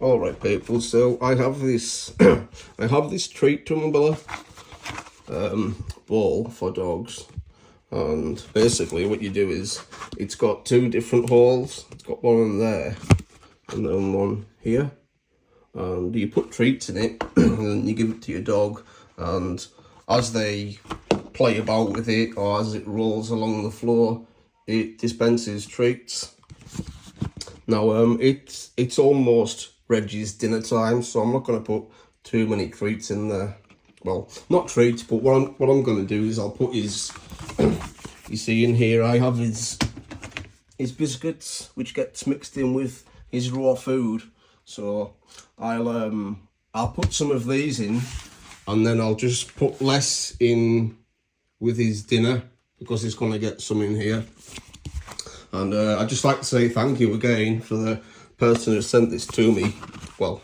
All right, people. So I have this, I have this treat tumbler ball for dogs, and basically what you do is it's got two different holes. It's got one in there and then one here, and you put treats in it and then you give it to your dog, and as they play about with it or as it rolls along the floor, it dispenses treats. Now it's almost Reggie's dinner time, so I'm not going to put too many treats in there. Well, not treats, but what I'm going to do is I'll put his, you see in here I have his biscuits, which gets mixed in with his raw food. So I'll put some of these in, and then I'll just put less in with his dinner because he's going to get some in here. And I'd just like to say thank you again for the person who sent this to me, well,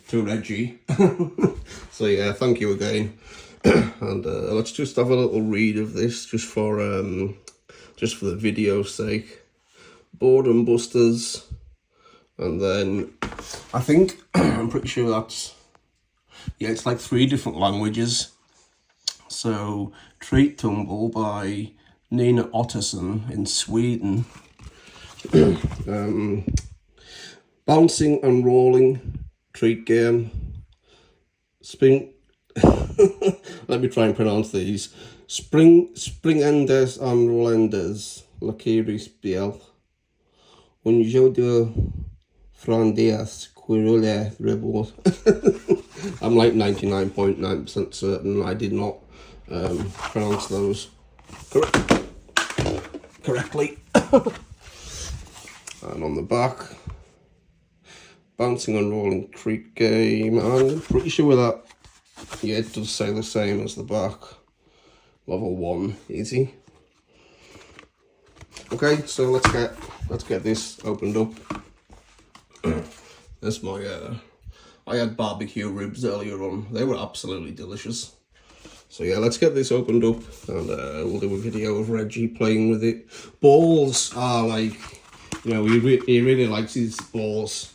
to Reggie. So yeah, thank you again. And let's just have a little read of this, just for the video's sake. Boredom Busters, and then I think I'm pretty sure that's, yeah, it's like 3 different languages. So Treat Tumble by Nina Otterson in Sweden. Bouncing and rolling treat game. Spring. Let me try and pronounce these. Springendes and rollendes. Lakiri spel. Un jeu de frandias quirule rebel. I'm like 99.9% certain I did not pronounce those correctly. And on the back, bouncing and rolling treat game, and I'm pretty sure that, yeah, it does say the same as the back. Level 1, easy. Okay, so let's get this opened up. That's my I had barbecue ribs earlier on. They were absolutely delicious. So yeah, let's get this opened up, and we'll do a video of Reggie playing with it. Balls are like, you know, he really likes his balls.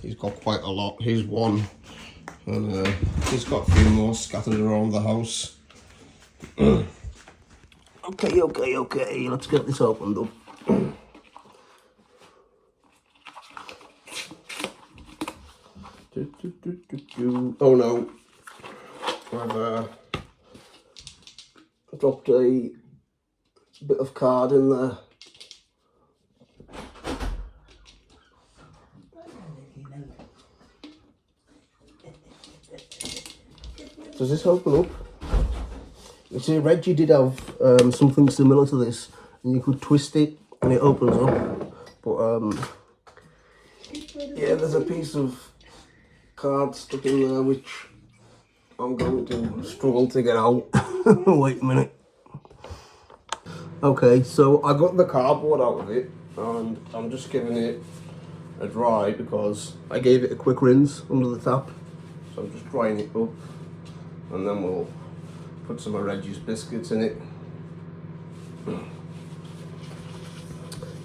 He's got quite a lot. Here's one, and he's got a few more scattered around the house. Okay, let's get this opened up. Oh no, I've dropped a bit of card in there. Does this open up? You see, Reggie did have something similar to this, and you could twist it and it opens up. But yeah, there's a piece of card stuck in there which I'm going to struggle to get out. Wait a minute. Okay, so I got the cardboard out of it, and I'm just giving it a dry because I gave it a quick rinse under the tap. So I'm just drying it up, and then we'll put some of Reggie's biscuits in it.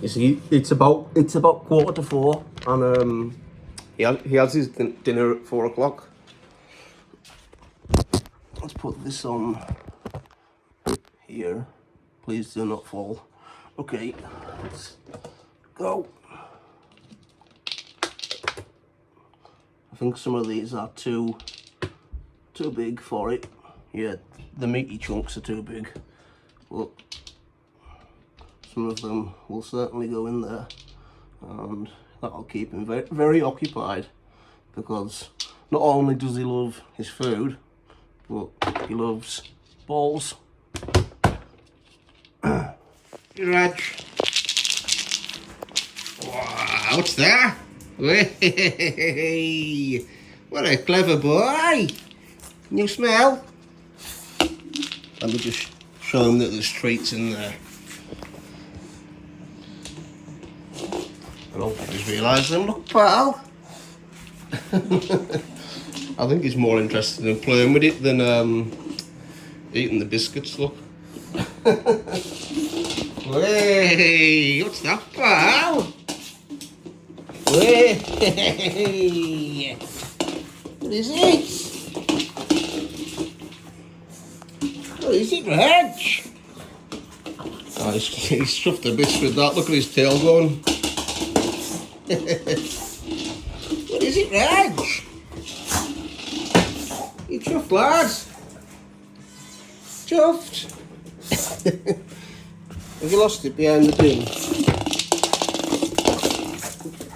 You see, it's about 3:45, and he has his dinner at 4 o'clock. Let's put this on here. Please do not fall. Okay, let's go. I think some of these are too big for it. Yeah, the meaty chunks are too big, but some of them will certainly go in there, and that'll keep him very, very occupied, because not only does he love his food, but he loves balls. Reg. Wow, what's that? Hey, what a clever boy. Can you smell? Let me just show him that there's treats in there. I don't think he's realised them. Look, pal. I think he's more interested in playing with it than eating the biscuits, look. Hey, what's that, pal? Hey. What is it? What is it, Reg? Oh, he's stuffed a bit with that. Look at his tail going. What is it, Reg? You chuffed, lad. Chuffed. Have you lost it behind the bin?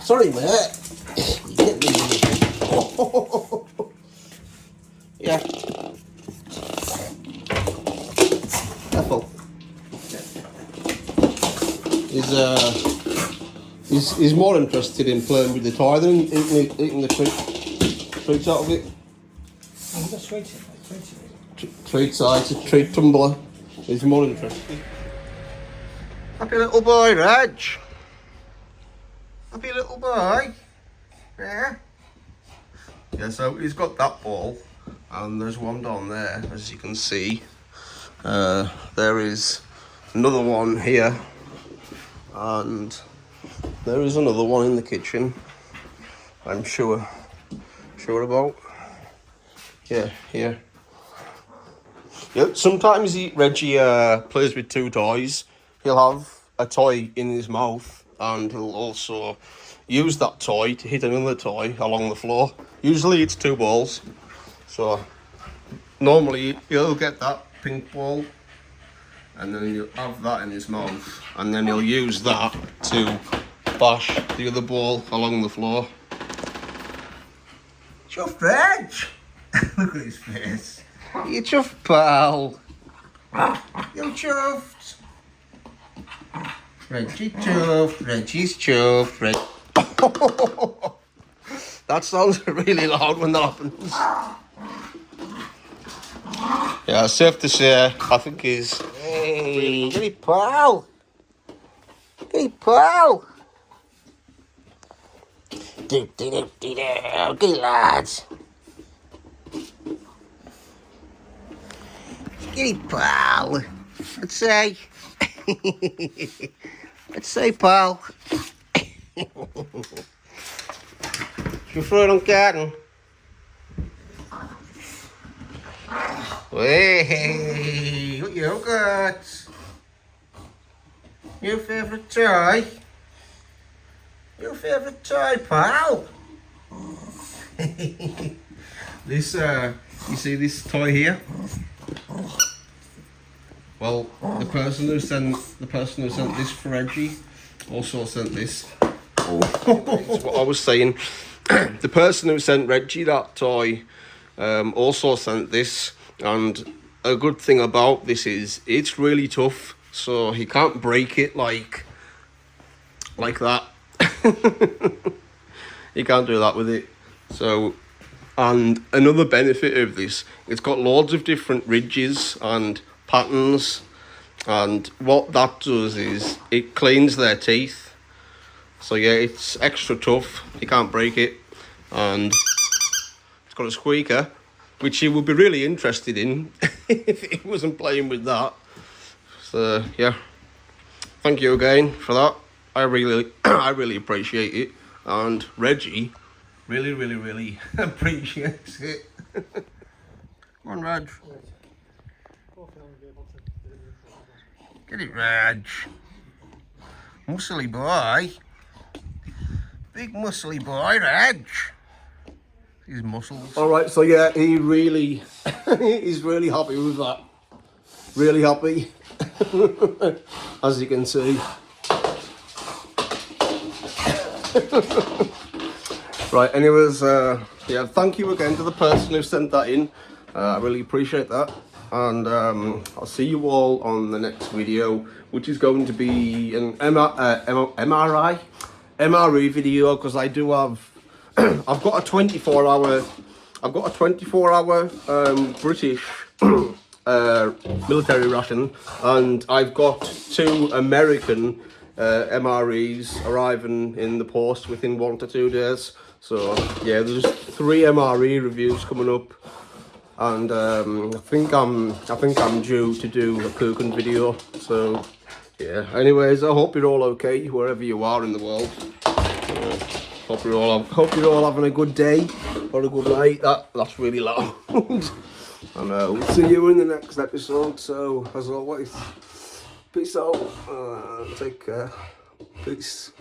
Sorry, mate. You get me. Yeah. Careful. He's more interested in playing with the toy than eating the treats out of it. Oh, that's treats. Treats, it's a treat tumbler. He's more interested. Happy little boy, Reg. Happy little boy. Yeah. Yeah, so he's got that ball, and there's one down there, as you can see. There is another one here, and there is another one in the kitchen. I'm sure about. Yeah, here. Yeah, sometimes Reggie plays with two toys. He'll have a toy in his mouth, and he'll also use that toy to hit another toy along the floor. Usually it's two balls. So normally he'll get that pink ball, and then he'll have that in his mouth, and then he'll use that to bash the other ball along the floor. Chuffed, Reg! Look at his face. You chuffed, pal. You chuffed. Reggie chuffed. Reggie's chuffed. That sounds really loud when that happens. Yeah, safe to say, I think he's... Hey, get it, pal. Get it, pal. Get it, lads. Get it, pal. Let's say. Let's say, pal. You throw it on garden. Hey, what you got? Your favourite toy? Your favourite toy, pal? This, you see this toy here? Well, the person who sent this for Reggie also sent this. That's what I was saying. The person who sent Reggie that toy also sent this, and a good thing about this is it's really tough, so he can't break it like that. He can't do that with it. So, and another benefit of this, it's got loads of different ridges and patterns, and what that does is it cleans their teeth. So yeah, it's extra tough. You can't break it, and it's got a squeaker, which he would be really interested in if he wasn't playing with that. So yeah, thank you again for that. I really appreciate it, and Reggie really appreciates it. Come on, Reg. Get it, Reg. Muscly boy. Big muscly boy, Reg. His muscles. Alright, so yeah, he's really happy with that. Really happy. As you can see. Right, anyways, yeah, thank you again to the person who sent that in. I really appreciate that. And I'll see you all on the next video, which is going to be an MRE video, because I do have I've got a 24-hour British military ration, and I've got 2 American MREs arriving in the post within 1 to 2 days. So yeah, there's 3 MRE reviews coming up, and I think I'm due to do a cooking video. So yeah, anyways, I hope you're all okay wherever you are in the world. Hope you're all having a good day or a good night. That's really loud. And we'll see you in the next episode. So as always, peace out. Take care. Peace.